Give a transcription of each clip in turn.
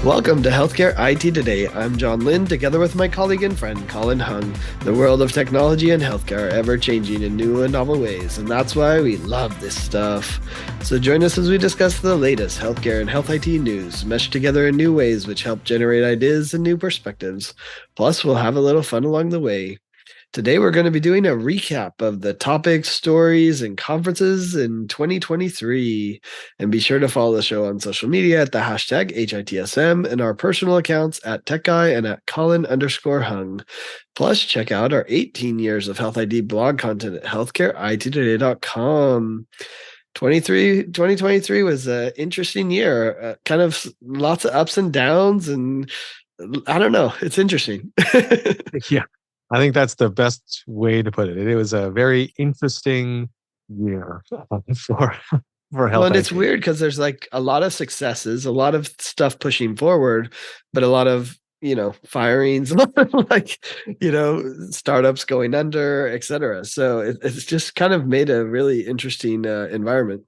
Welcome to Healthcare IT Today. I'm John Lynn, together with my colleague and friend Colin Hung. The world of technology and healthcare are ever changing in new and novel ways, and that's why we love this stuff. So join us as we discuss the latest healthcare and health IT news, meshed together in new ways which help generate ideas and new perspectives. Plus, we'll have a little fun along the way. Today, we're going to be doing a recap of the topics, stories, and conferences in 2023. And be sure to follow the show on social media at the hashtag HITSM and our personal accounts at TechGuy and at Colin_Hung. Plus, check out our 18 years of Health ID blog content at healthcareittoday.com. 2023 was an interesting year, kind of lots of ups and downs, and I don't know, it's interesting. Yeah, I think that's the best way to put it. It was a very interesting year for Well, health and it's IT. weird because there's like a lot of successes, a lot of stuff pushing forward, but a lot of, firings, like, startups going under, et cetera. So it's just kind of made a really interesting environment.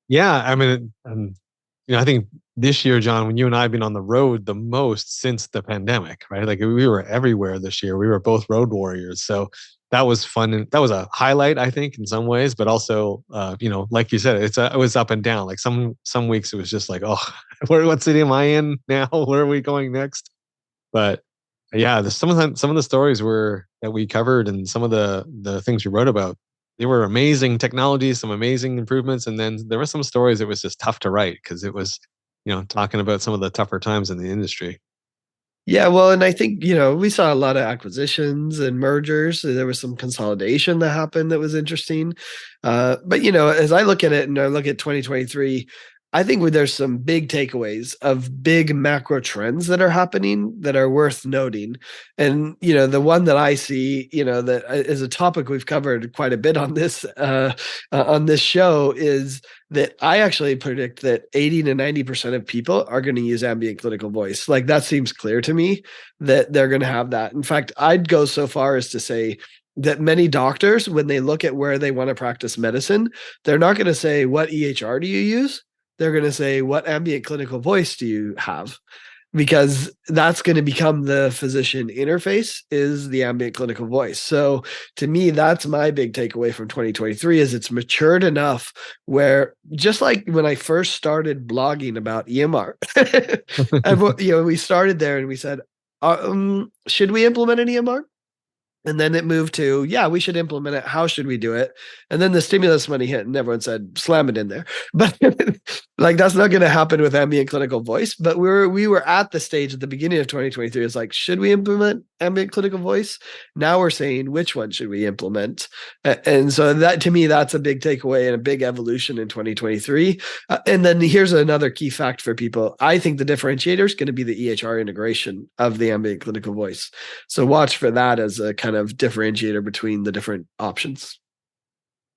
Yeah, I mean, I think this year, John, when you and I have been on the road the most since the pandemic, right? Like we were everywhere this year. We were both road warriors, so that was fun, and that was a highlight, I think, in some ways. But also, like you said, it was up and down. Like some weeks it was just like, oh, what city am I in now? Where are we going next? But yeah, some of the stories were that we covered, and some of the things we wrote about, they were amazing technologies, some amazing improvements, and then there were some stories that was just tough to write because it was, talking about some of the tougher times in the industry. Yeah, well, and I think, we saw a lot of acquisitions and mergers. There was some consolidation that happened that was interesting. But, as I look at it and I look at 2023, I think there's some big takeaways of big macro trends that are happening that are worth noting. And, the one that I see, that is a topic we've covered quite a bit on this show is that I actually predict that 80 to 90% of people are going to use ambient clinical voice. Like that seems clear to me that they're going to have that. In fact, I'd go so far as to say that many doctors, when they look at where they want to practice medicine, they're not going to say, what EHR do you use? They're going to say, what ambient clinical voice do you have? Because that's going to become the physician interface is the ambient clinical voice. So to me, that's my big takeaway from 2023 is it's matured enough where just like when I first started blogging about EMR, and, we started there and we said, should we implement an EMR? And then it moved to, yeah, we should implement it. How should we do it? And then the stimulus money hit and everyone said, slam it in there. But like, that's not going to happen with ambient clinical voice. But we were at the stage at the beginning of 2023. It's like, should we implement ambient clinical voice? Now we're saying, which one should we implement? And so that, to me, that's a big takeaway and a big evolution in 2023. And then here's another key fact for people. I think the differentiator is going to be the EHR integration of the ambient clinical voice. So watch for that as a kind of differentiator between the different options.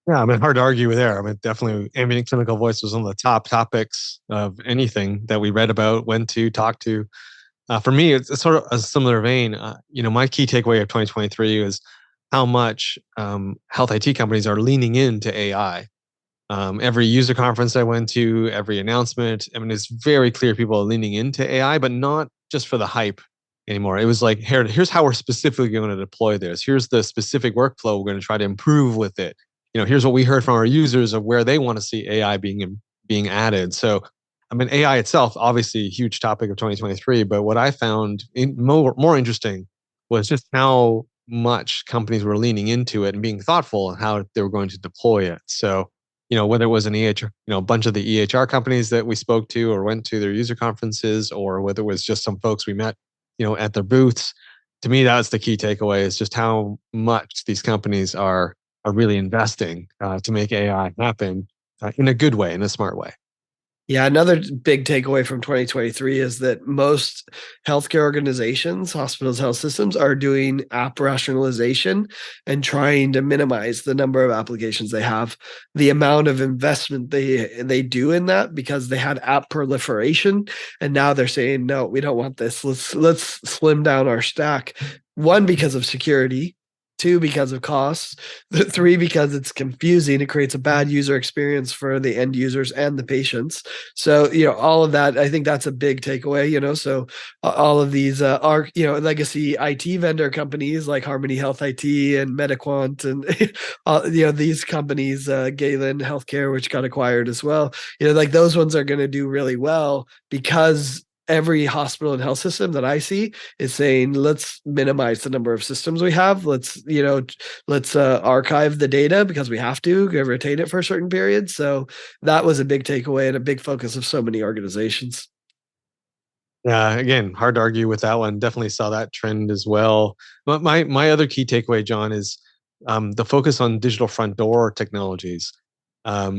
Yeah, I mean, hard to argue with there. I mean, definitely ambient clinical voice was one of the top topics of anything that we read about, went to, talked to. For me, it's sort of a similar vein. My key takeaway of 2023 is how much health IT companies are leaning into AI. Every user conference I went to, every announcement, I mean, it's very clear people are leaning into AI, but not just for the hype anymore. It was like, here's how we're specifically going to deploy this. Here's the specific workflow we're going to try to improve with it. Here's what we heard from our users of where they want to see AI being added. So, I mean, AI itself, obviously a huge topic of 2023, but what I found more interesting was just how much companies were leaning into it and being thoughtful on how they were going to deploy it. So, whether it was an EHR, a bunch of the EHR companies that we spoke to or went to their user conferences, or whether it was just some folks we met, at their booths, to me, that's the key takeaway is just how much these companies are really investing to make AI happen in a good way, in a smart way. Yeah, another big takeaway from 2023 is that most healthcare organizations, hospitals, health systems are doing app rationalization and trying to minimize the number of applications they have. The amount of investment they do in that because they had app proliferation, and now they're saying, no, we don't want this. Let's slim down our stack. One, because of security, two, because of costs, three, because it's confusing. It creates a bad user experience for the end users and the patients. So, all of that, I think that's a big takeaway, so all of these are, legacy IT vendor companies like Harmony Health IT and MetaQuant and, these companies, Galen Healthcare, which got acquired as well, like those ones are going to do really well because every hospital and health system that I see is saying, let's minimize the number of systems we have. Let's archive the data because we have to retain it for a certain period. So that was a big takeaway and a big focus of so many organizations. Yeah, again, hard to argue with that one. Definitely saw that trend as well. But my other key takeaway, John, is the focus on digital front door technologies. I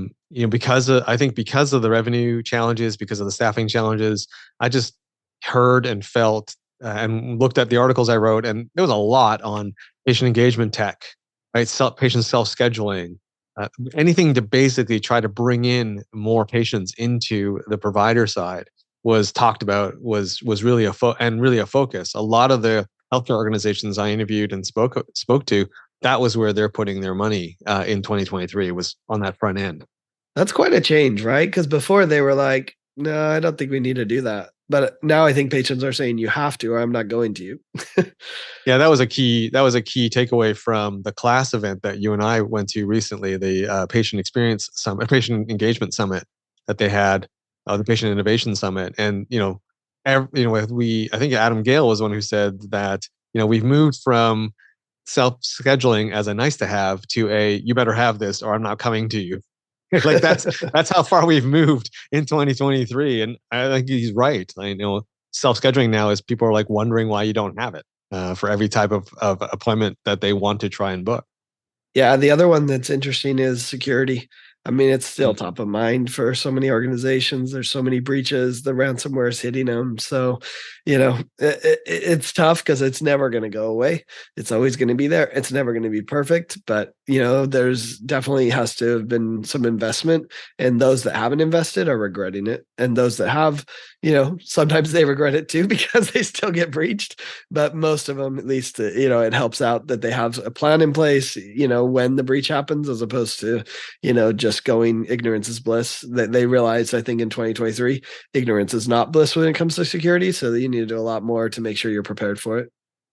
think because of the revenue challenges, because of the staffing challenges, I just heard and felt and looked at the articles I wrote, and there was a lot on patient engagement tech, right? Patient self scheduling, anything to basically try to bring in more patients into the provider side was talked about, was really really a focus. A lot of the healthcare organizations I interviewed and spoke to, that was where they're putting their money in 2023, was on that front end. That's quite a change, right? Because before they were like, no, I don't think we need to do that. But now I think patients are saying you have to, or I'm not going to. Yeah, that was a key takeaway from the class event that you and I went to recently, the patient engagement summit that they had, the patient innovation summit. And I think Adam Gale was one who said that we've moved from self scheduling as a nice to have to a you better have this or I'm not coming to you. Like that's how far we've moved in 2023, and I think he's right. I know self scheduling now is people are like wondering why you don't have it for every type of appointment that they want to try and book. Yeah, the other one that's interesting is security. I mean, it's still Mm. top of mind for so many organizations. There's so many breaches. The ransomware is hitting them. So, it's tough because it's never going to go away. It's always going to be there. It's never going to be perfect. But, there's definitely has to have been some investment. And those that haven't invested are regretting it. And those that have, sometimes they regret it too because they still get breached. But most of them, at least, it helps out that they have a plan in place, when the breach happens, as opposed to, just going ignorance is bliss. That they realized, I think, in 2023, ignorance is not bliss when it comes to security. So you need to do a lot more to make sure you're prepared for it.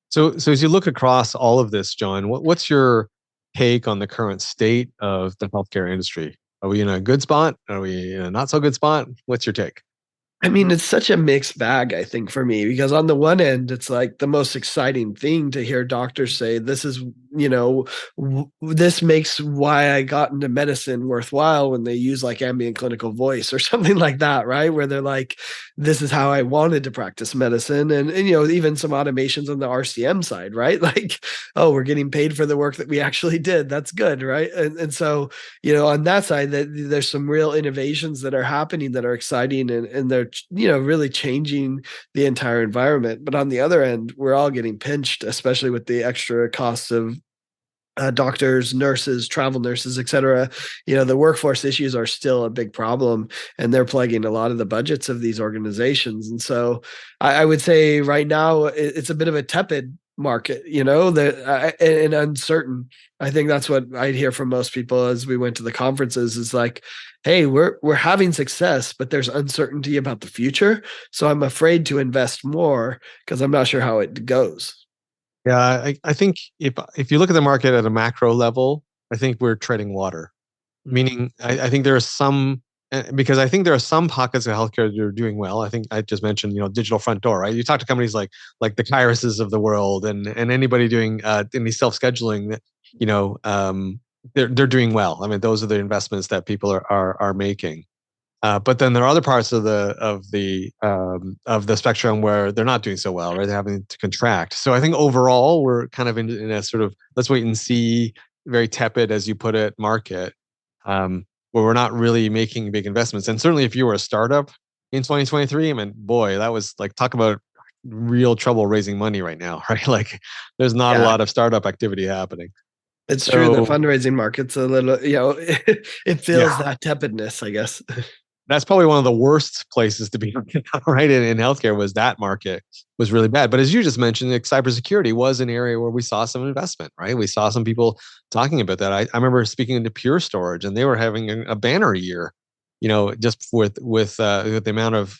So as you look across all of this, John, what's your take on the current state of the healthcare industry? Are we in a good spot? Are we in a not so good spot? What's your take? I mean, it's such a mixed bag, I think, for me, because on the one end, it's like the most exciting thing to hear doctors say, this is, this makes why I got into medicine worthwhile when they use like ambient clinical voice or something like that, right? Where they're like, this is how I wanted to practice medicine. And even some automations on the RCM side, right? Like, oh, we're getting paid for the work that we actually did. That's good, right? And so, on that side, that there's some real innovations that are happening that are exciting and they're really changing the entire environment. But on the other end, we're all getting pinched, especially with the extra costs of doctors, nurses, travel nurses, et cetera. The workforce issues are still a big problem, and they're plaguing a lot of the budgets of these organizations. And so, I would say right now it's a bit of a tepid market, and uncertain. I think that's what I hear from most people as we went to the conferences is like, hey, we're having success, but there's uncertainty about the future. So I'm afraid to invest more because I'm not sure how it goes. Yeah, I think if you look at the market at a macro level, I think we're treading water. Meaning, I think there are some because I think there are some pockets of healthcare that are doing well. I think I just mentioned, digital front door, right? You talk to companies like the Kairos of the world and anybody doing any self scheduling, they're doing well. I mean, those are the investments that people are making. But then there are other parts of the spectrum where they're not doing so well, right? They're having to contract. So I think overall we're kind of in a sort of let's wait and see, very tepid, as you put it, market, where we're not really making big investments. And certainly, if you were a startup in 2023, I mean, boy, that was like talk about real trouble raising money right now, right? Like, there's not a Yeah, lot of startup activity happening. it's true. The So fundraising market's a little, it feels yeah, that tepidness, I guess. that's probably one of the worst places to be right in healthcare. Was that market was really bad. But as you just mentioned, like, cybersecurity was an area where we saw some investment, right? We saw some people talking about that. I remember speaking to Pure Storage, and they were having a banner year, just with the amount of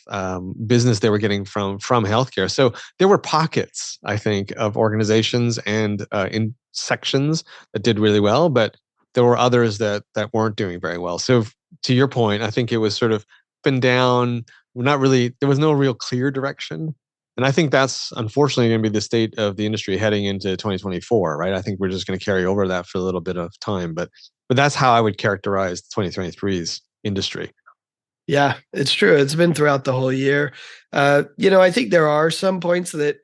business they were getting from healthcare. So there were pockets, I think, of organizations and in sections that did really well, but there were others that weren't doing very well. So to your point, I think it was sort of up and down. Not really, there was no real clear direction. And I think that's unfortunately going to be the state of the industry heading into 2024, right? I think we're just going to carry over that for a little bit of time, but that's how I would characterize 2023's industry. Yeah, it's true. It's been throughout the whole year. I think there are some points that,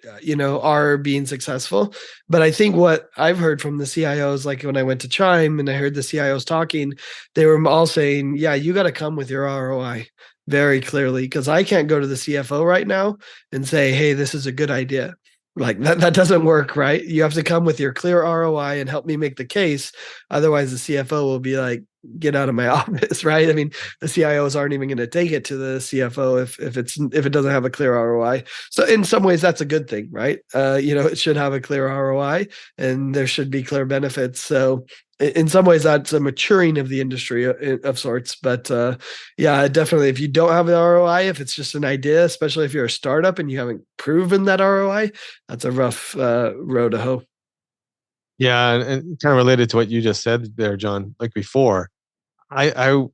are being successful. But I think what I've heard from the CIOs, like when I went to Chime and I heard the CIOs talking, they were all saying, yeah, you got to come with your ROI very clearly, because I can't go to the CFO right now and say, hey, this is a good idea. Like that doesn't work, right? You have to come with your clear ROI and help me make the case. Otherwise, the CFO will be like, get out of my office, right? I mean, the CIOs aren't even going to take it to the CFO if it doesn't have a clear ROI. So in some ways, that's a good thing, right? It should have a clear ROI, and there should be clear benefits. So in some ways, that's a maturing of the industry of sorts. But yeah, definitely, if you don't have an ROI, if it's just an idea, especially if you're a startup and you haven't proven that ROI, that's a rough road to hoe. Yeah, and kind of related to what you just said there, John, like before, I, I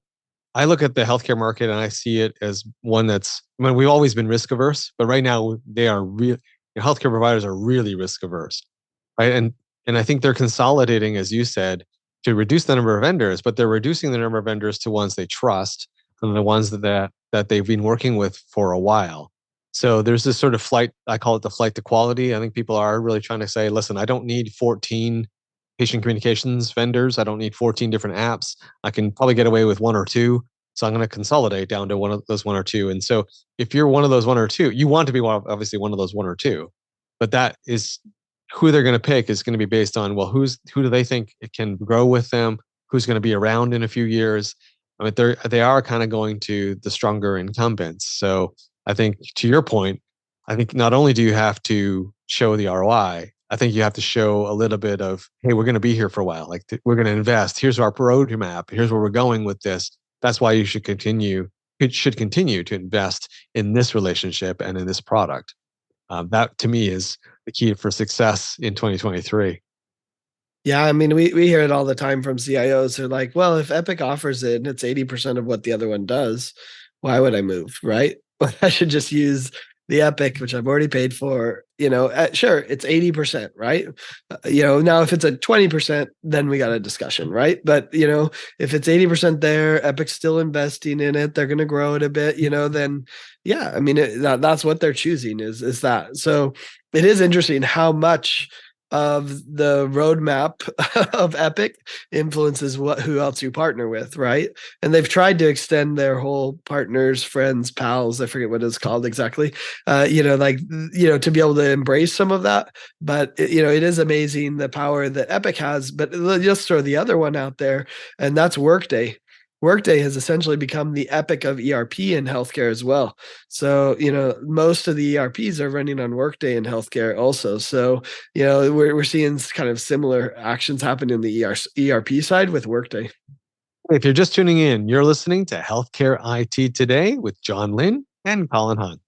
I look at the healthcare market and I see it as one that's, I mean, we've always been risk averse, but right now they are real. Healthcare providers are really risk averse, right? And I think they're consolidating, as you said, to reduce the number of vendors, but they're reducing the number of vendors to ones they trust and the ones that they've been working with for a while. So there's this sort of flight, I call it the flight to quality. I think people are really trying to say, listen, I don't need 14 patient communications vendors. I don't need 14 different apps. I can probably get away with one or two. So I'm going to consolidate down to one of those one or two. And so if you're one of those one or two, you want to be obviously one of those one or two, but that is who they're going to pick is going to be based on, well, who do they think it can grow with them? Who's going to be around in a few years? I mean, they are kind of going to the stronger incumbents. So I think to your point, I think not only do you have to show the ROI, I think you have to show a little bit of, hey, we're going to be here for a while. Like we're going to invest. Here's our roadmap. Here's where we're going with this. That's why you should continue. It should continue to invest in this relationship and in this product. That to me is the key for success in 2023. Yeah, I mean, we hear it all the time from CIOs. They're like, well, if Epic offers it and it's 80% of what the other one does, why would I move? Right? I should just use the Epic, which I've already paid for. Sure, it's 80%, right? Now if it's at 20%, then we got a discussion, right? But if it's 80% there, Epic's still investing in it, they're going to grow it a bit, then yeah, I mean, that's what they're choosing is that. So it is interesting how much of the roadmap of Epic influences who else you partner with, right? And they've tried to extend their whole partners, friends, pals, I forget what it's called exactly, to be able to embrace some of that. But it is amazing the power that Epic has. But let's just throw the other one out there, and that's Workday. Workday has essentially become the Epic of ERP in healthcare as well. So, most of the ERPs are running on Workday in healthcare also. So, we're seeing kind of similar actions happen in the ERP side with Workday. If you're just tuning in, you're listening to Healthcare IT Today with John Lynn and Colin Hunt.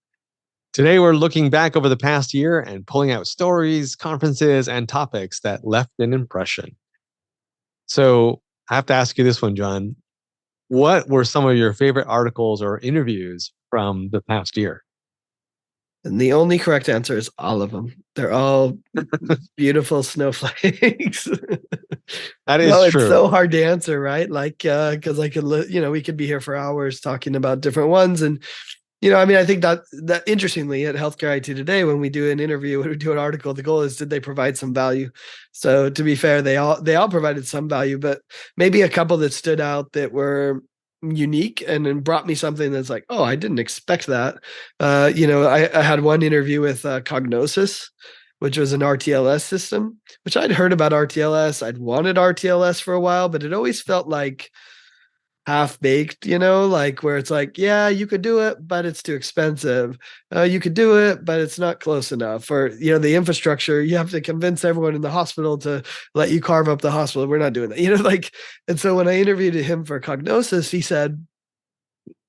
Today, we're looking back over the past year and pulling out stories, conferences, and topics that left an impression. So I have to ask you this one, John. What were some of your favorite articles or interviews from the past year? And the only correct answer is all of them. They're all beautiful snowflakes. That is No, it's true. so hard to answer, right? Like, because I could, we could be here for hours talking about different ones. And, I mean, I think that interestingly at Healthcare IT Today, when we do an interview, when we do an article, the goal is, did they provide some value? So to be fair, they all provided some value, but maybe a couple that stood out that were unique and then brought me something that's like, oh, I didn't expect that. I had one interview with Cognosis, which was an RTLS system, which I'd heard about RTLS. I'd wanted RTLS for a while, but it always felt like half baked, like where it's like, yeah, you could do it, but it's too expensive. You could do it, but it's not close enough. Or, the infrastructure, you have to convince everyone in the hospital to let you carve up the hospital. We're not doing that, like, and so when I interviewed him for Cognosis, he said,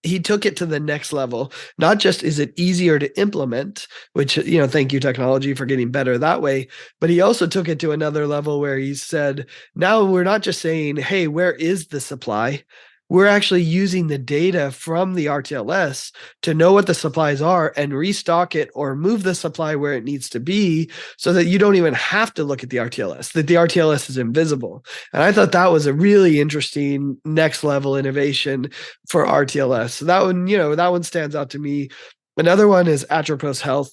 he took it to the next level. Not just is it easier to implement, which, thank you, technology, for getting better that way, but he also took it to another level where he said, now we're not just saying, hey, where is the supply? We're actually using the data from the RTLS to know what the supplies are and restock it or move the supply where it needs to be so that you don't even have to look at the RTLS, that the RTLS is invisible. And I thought that was a really interesting next level innovation for RTLS. So that one stands out to me. Another one is Atropos Health.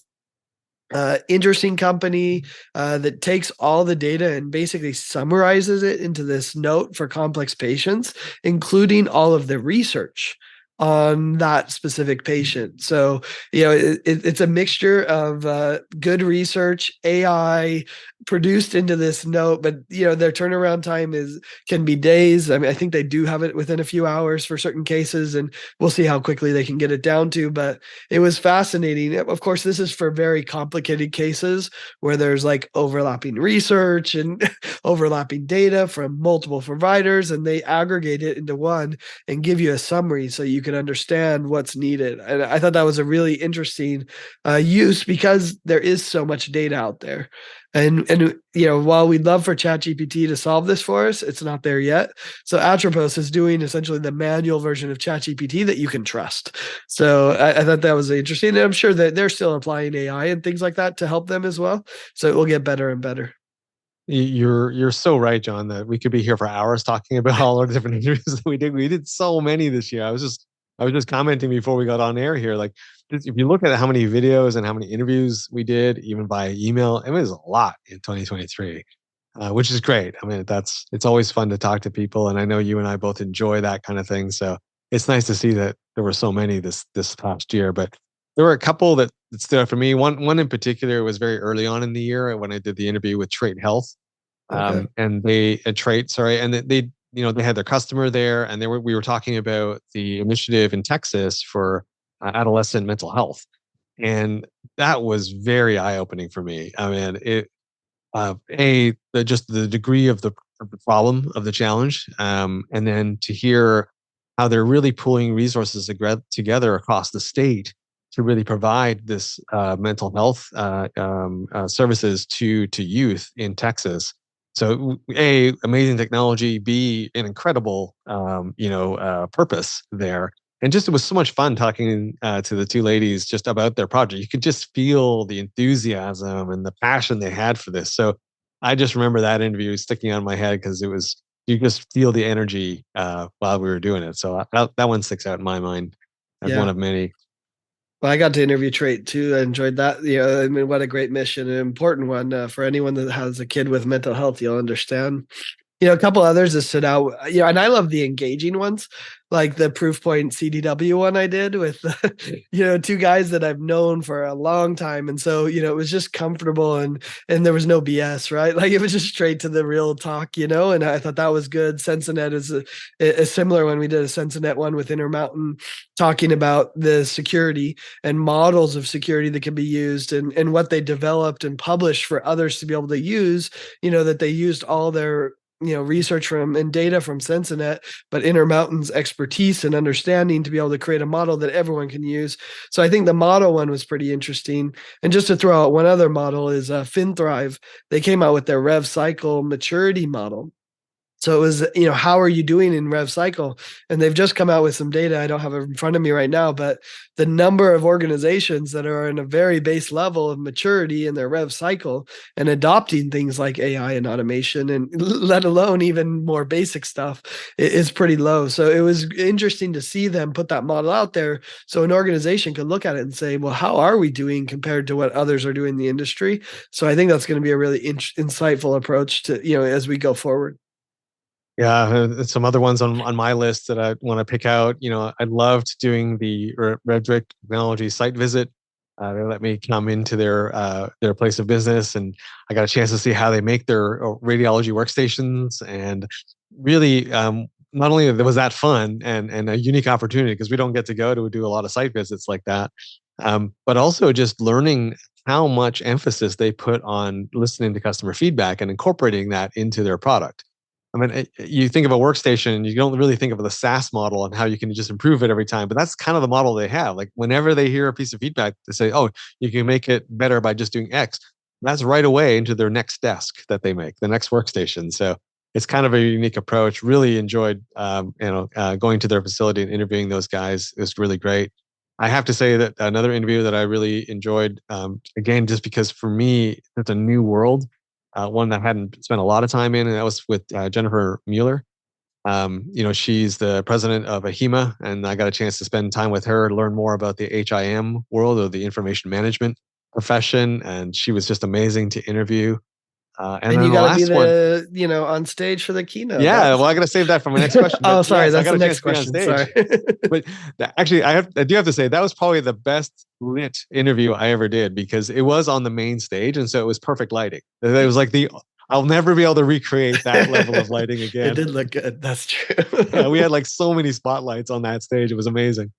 Interesting company that takes all the data and basically summarizes it into this note for complex patients, including all of the research on that specific patient. So, it's a mixture of good research, AI produced into this note, but their turnaround time can be days. I mean, I think they do have it within a few hours for certain cases, and we'll see how quickly they can get it down to. But it was fascinating. Of course, this is for very complicated cases where there's like overlapping research and overlapping data from multiple providers, and they aggregate it into one and give you a summary so you can understand what's needed. And I thought that was a really interesting use because there is so much data out there. And while we'd love for ChatGPT to solve this for us, it's not there yet. So Atropos is doing essentially the manual version of ChatGPT that you can trust. So I thought that was interesting. And I'm sure that they're still applying AI and things like that to help them as well. So it will get better and better. You're so right, John, that we could be here for hours talking about all our different interviews that we did. We did so many this year. I was just commenting before we got on air here. Like, if you look at how many videos and how many interviews we did, even by email, it was a lot in 2023, which is great. I mean, it's always fun to talk to people, and I know you and I both enjoy that kind of thing. So it's nice to see that there were so many this past year. But there were a couple that stood out for me. One in particular was very early on in the year when I did the interview with Trait Health, Okay. and they Trait, sorry, and they they had their customer there, and we were talking about the initiative in Texas for adolescent mental health, and that was very eye opening for me. I mean, just the degree of the problem of the challenge, and then to hear how they're really pulling resources together across the state to really provide this mental health services to youth in Texas. So, A, amazing technology, B, an incredible purpose there. And just it was so much fun talking to the two ladies just about their project. You could just feel the enthusiasm and the passion they had for this. So I just remember that interview sticking out in my head because you just feel the energy while we were doing it. So that one sticks out in my mind as one Yeah. of many. Well, I got to interview Trait too. I enjoyed that. I mean, what a great mission, an important one for anyone that has a kid with mental health. You'll understand. A couple others that stood out, and I love the engaging ones, like the Proof Point CDW one I did with, two guys that I've known for a long time. And so, it was just comfortable and there was no BS, right? Like it was just straight to the real talk, and I thought that was good. Sensinet is a similar one. We did a Sensinet one with Intermountain talking about the security and models of security that can be used and what they developed and published for others to be able to use, that they used all their research from and data from Sensinet, but Intermountain's expertise and understanding to be able to create a model that everyone can use. So I think the model one was pretty interesting. And just to throw out one other model is FinThrive. They came out with their Rev Cycle maturity model. So it was, how are you doing in Rev Cycle? And they've just come out with some data. I don't have it in front of me right now, but the number of organizations that are in a very base level of maturity in their Rev Cycle and adopting things like AI and automation, and let alone even more basic stuff, is pretty low. So it was interesting to see them put that model out there so an organization could look at it and say, well, how are we doing compared to what others are doing in the industry? So I think that's going to be a really insightful approach to, as we go forward. Yeah, some other ones on my list that I want to pick out. I loved doing the Redrick Technology site visit. They let me come into their place of business, and I got a chance to see how they make their radiology workstations. And really, not only was that fun and a unique opportunity because we don't get to go to do a lot of site visits like that, but also just learning how much emphasis they put on listening to customer feedback and incorporating that into their product. I mean, you think of a workstation, you don't really think of the SaaS model and how you can just improve it every time. But that's kind of the model they have. Like whenever they hear a piece of feedback, they say, "Oh, you can make it better by just doing X." That's right away into their next desk that they make, the next workstation. So it's kind of a unique approach. Really enjoyed, going to their facility and interviewing those guys. It was really great. I have to say that another interview that I really enjoyed, again, just because for me it's a new world, one that I hadn't spent a lot of time in, and that was with Jennifer Mueller. She's the president of AHIMA, and I got a chance to spend time with her to learn more about the HIM world, or the information management profession, and she was just amazing to interview. And And then you the got to be last one, on stage for the keynote. yeah, That's well, I got to save that for my next question, but oh, sorry, yes, I that's got the a chance next to be on question. stage. Sorry. But actually, I do have to say that was probably the best lit interview I ever did because it was on the main stage, and so it was perfect lighting. It was like I'll never be able to recreate that level of lighting It again. did look good. That's Yeah, we true. had like so many spotlights on that stage. It was amazing.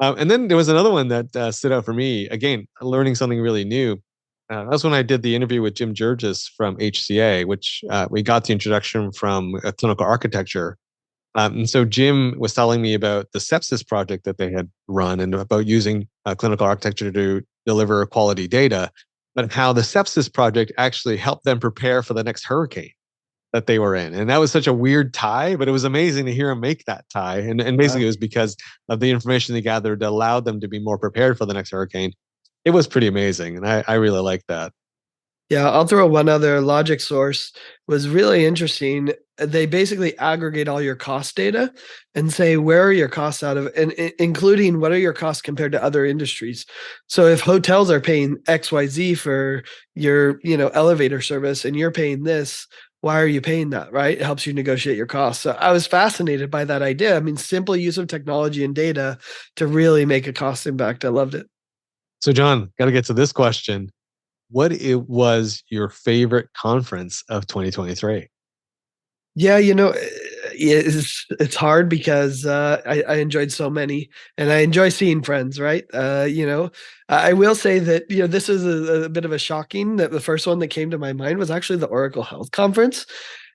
And then there was another one that stood out for me. Again, learning something really new. That was when I did the interview with Jim Jurgis from HCA, which we got the introduction from clinical architecture. And so Jim was telling me about the sepsis project that they had run and about using clinical architecture to deliver quality data, but how the sepsis project actually helped them prepare for the next hurricane that they were in. And that was such a weird tie, but it was amazing to hear him make that tie. And basically, Wow. it was because of the information they gathered that allowed them to be more prepared for the next hurricane. It was pretty amazing. And I really liked that. Yeah, I'll throw one other logic source was really interesting. They basically aggregate all your cost data and say where are your costs out of, and including what are your costs compared to other industries. So if hotels are paying XYZ for your, elevator service and you're paying this, why are you paying that, right? It helps you negotiate your costs. So I was fascinated by that idea. I mean, simple use of technology and data to really make a cost impact. I loved it. So, John, got to get to this question. What it was your favorite conference of 2023? Yeah, it's hard because I enjoyed so many, and I enjoy seeing friends. Right? I will say that this is a bit of a shocking that the first one that came to my mind was actually the Oracle Health Conference.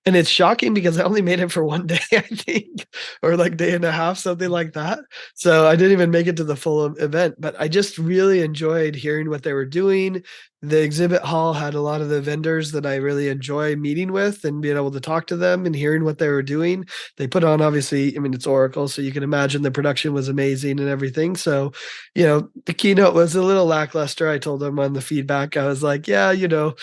And it's shocking because I only made it for one day, I think, or like day and a half, something like that. So I didn't even make it to the full event, but I just really enjoyed hearing what they were doing. The exhibit hall had a lot of the vendors that I really enjoy meeting with and being able to talk to them and hearing what they were doing. They put on, obviously, I mean, it's Oracle, so you can imagine the production was amazing and everything. So, the keynote was a little lackluster. I told them on the feedback, I was like, yeah, you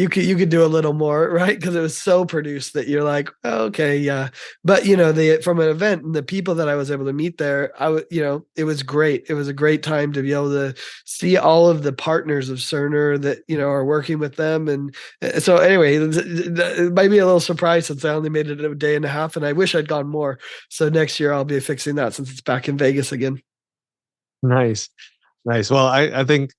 could do a little more, right? Because it was so produced that you're like, oh, okay, yeah. But the from an event and the people that I was able to meet there, it was great. It was a great time to be able to see all of the partners of Cerner that are working with them. And so anyway, it might be a little surprise since I only made it a day and a half, and I wish I'd gone more. So next year I'll be fixing that since it's back in Vegas again. Nice. Nice. Well, I think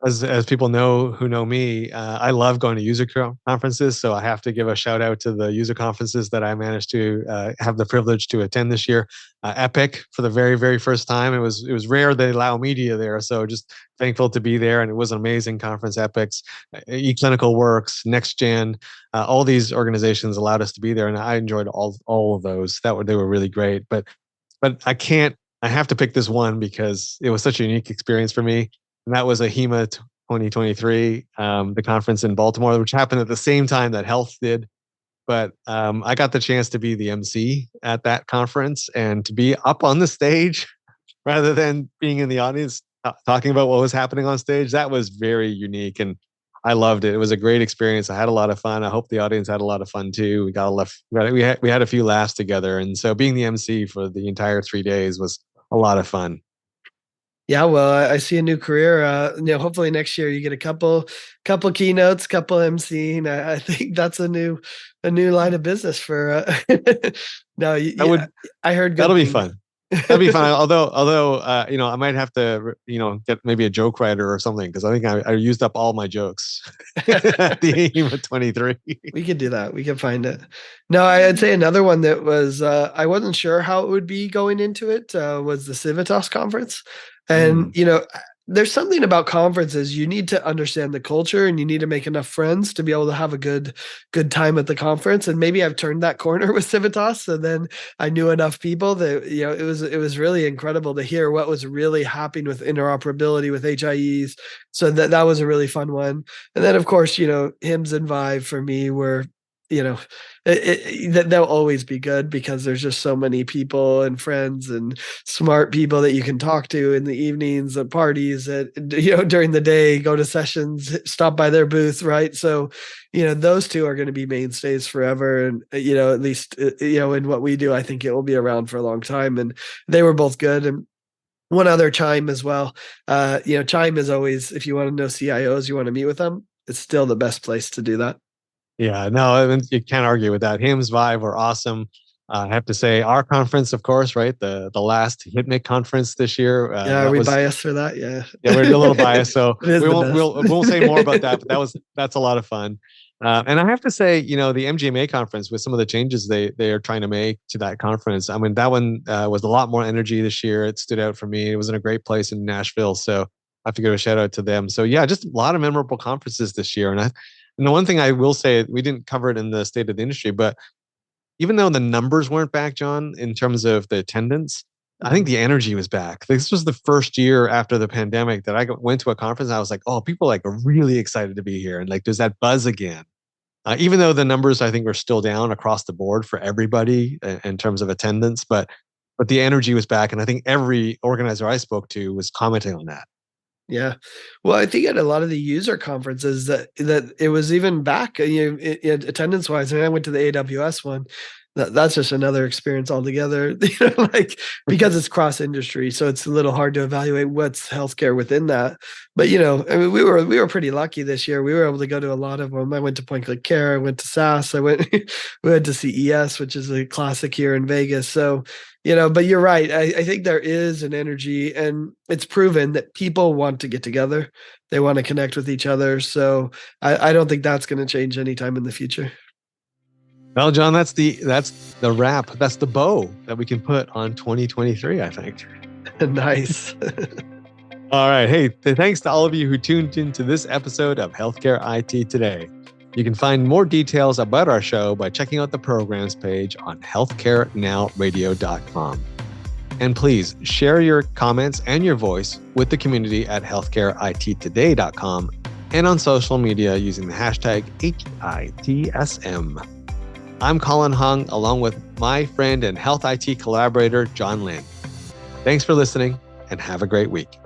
as people know who know me, I love going to user conferences. So I have to give a shout out to the user conferences that I managed to have the privilege to attend this year. Epic for the very very first time. It was rare they allow media there, so just thankful to be there. And it was an amazing conference. Epics, eClinical Works, NextGen, all these organizations allowed us to be there, and I enjoyed all of those. They were really great. But I can't. I have to pick this one because it was such a unique experience for me, and that was AHIMA 2023, the conference in Baltimore, which happened at the same time that Health did. But I got the chance to be the MC at that conference and to be up on the stage rather than being in the audience talking about what was happening on stage. That was very unique, and I loved it. It was a great experience. I had a lot of fun. I hope the audience had a lot of fun too. We got a lot. We had a few laughs together, and so being the MC for the entire 3 days was a lot of fun. Yeah, well, I see a new career. Hopefully next year you get a couple keynotes, couple MC. I think that's a new line of business for. No, That would I heard that'll good be things. fun. That'd be fun. Although, I might have to, get maybe a joke writer or something because I think I used up all my jokes at the aim of 23. We could do that. We can find it. No, I'd say another one that was I wasn't sure how it would be going into it was the Civitas conference, and Mm. there's something about conferences. You need to understand the culture, and you need to make enough friends to be able to have a good time at the conference. And maybe I've turned that corner with Civitas, so then I knew enough people that it was really incredible to hear what was really happening with interoperability with HIEs. So that was a really fun one. And then, of course, hymns and vibe for me were, that they'll always be good because there's just so many people and friends and smart people that you can talk to in the evenings at parties at, during the day, go to sessions, stop by their booth, right? So, those two are going to be mainstays forever. And, at least, in what we do, I think it will be around for a long time. And they were both good. And one other Chime as well. Chime is always, if you want to know CIOs, you want to meet with them, it's still the best place to do that. Yeah, no, I mean, you can't argue with that. Hymns Vive were awesome. I have to say, our conference, of course, right? The last HIPNIC conference this year. Yeah, are we biased for that? Yeah. Yeah, we're a little biased, so It is we the won't best. we'll say more about that. But that's a lot of fun. And I have to say, the MGMA conference with some of the changes they are trying to make to that conference. I mean, that one was a lot more energy this year. It stood out for me. It was in a great place in Nashville, so I have to give a shout out to them. So yeah, just a lot of memorable conferences this year. And the one thing I will say, we didn't cover it in the state of the industry, but even though the numbers weren't back, John, in terms of the attendance, I think the energy was back. This was the first year after the pandemic that went to a conference. And I was like, oh, people are really excited to be here. And there's that buzz again. Even though the numbers, I think, are still down across the board for everybody in terms of attendance, but the energy was back. And I think every organizer I spoke to was commenting on that. Yeah. Well, I think at a lot of the user conferences that it was even back, attendance wise. I mean, I went to the AWS one. That's just another experience altogether, because it's cross industry. So it's a little hard to evaluate what's healthcare within that. But, I mean, we were pretty lucky this year. We were able to go to a lot of them. I went to Point Click Care. I went to SAS. We went to CES, which is a classic here in Vegas. So, but you're right. I think there is an energy, and it's proven that people want to get together. They want to connect with each other. So I don't think that's going to change anytime in the future. Well, John, that's the wrap. That's the bow that we can put on 2023, I think. Nice. All right. Hey, thanks to all of you who tuned into this episode of Healthcare IT Today. You can find more details about our show by checking out the programs page on healthcarenowradio.com. And please share your comments and your voice with the community at healthcareittoday.com and on social media using the hashtag HITSM. I'm Colin Hung, along with my friend and health IT collaborator, John Lynn. Thanks for listening, and have a great week.